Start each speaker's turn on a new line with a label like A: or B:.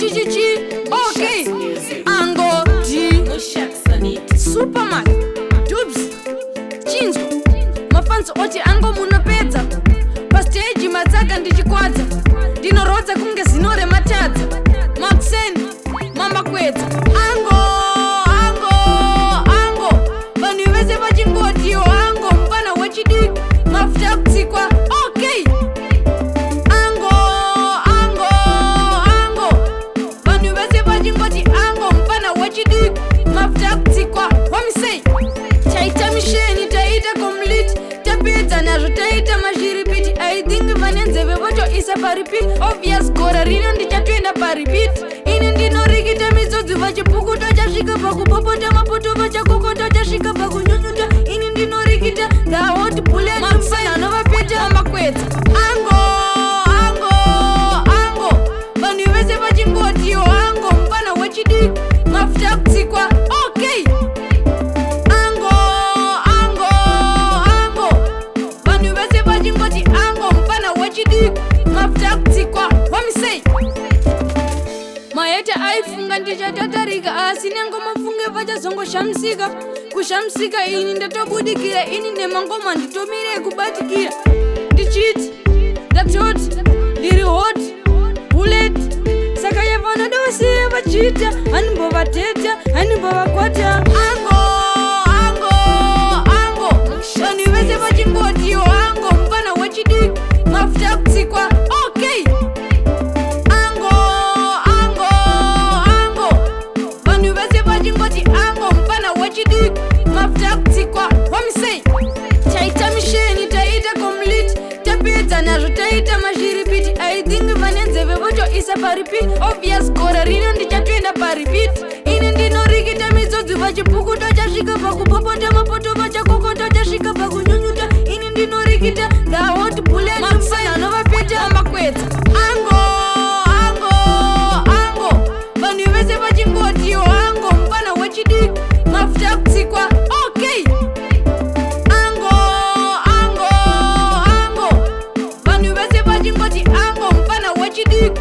A: Okay. UNCLE-DEE, Superman, Dubs, Chinzo, mafanso oti ango munopedza. Pastage matsaka ndichikwadza. Ndinorodza kunge zinore matadza. Maxen, mamba kwedza. Ango, vanhu vese vachingoti ango mufana wechidiki. Mafuta kutsikwa. Okay. Mafuta kutsikwa wamisei taita misheni taita complete tapedza nazvo taita mazviripiti. I think vanenzeve votoisa paripiti. Obvious gora rino ndichatoenda paripiti. Ini ndinorikita midzodzi vachipukuta chasvika pakupopota mapoto vachakokota chasvika pakunyunyuta. Ini ndinorikita the hot bullet mafana anovapeta makwedza. Ango vanhu vese vachingoti ango mufana wechidiki. Mafuta kutsikwa. Okay. Ango vanhu vese vachingoti ango mufana wechidiki. Mafuta kutsikwa wamisei mayeta aifunga ndichatatarika asi nengomafunge vachazongoshamisika. Kushamisika ini ndatobudikira. Ini nemangoma nditomire kubatikira. Ndichiti ndatoti ndiri hot bullet. Saka yavanoda vasiye vachita hanimbovateta hanimbovakwata. Ango vanhu vese vachingoti ango mufana wechidiki. Mafuta kutsikwa. Okay. Ango vanhu vese vachingoti ango mufana wechidiki. Mafuta kutsikwa wamisei taita misheni taita complete tapedza nazvo taita mazviripiti. I think vanenzeve votoisa paripiti. Obvious gora rino ndichatoenda paripiti. Ini ndinorikita midzodzi vachipukuta chasvika pakupopota mapoto vachakokota chasvika pakunyunyuta. Ini ndinorikita the hot bullet mafana anovapeta makwedza. Ango vanhu vese vachingoti ango mufana wechidiki. Mafuta kutsikwa. Okay. Ango vanhu vese vachingoti ango mufana wechidiki.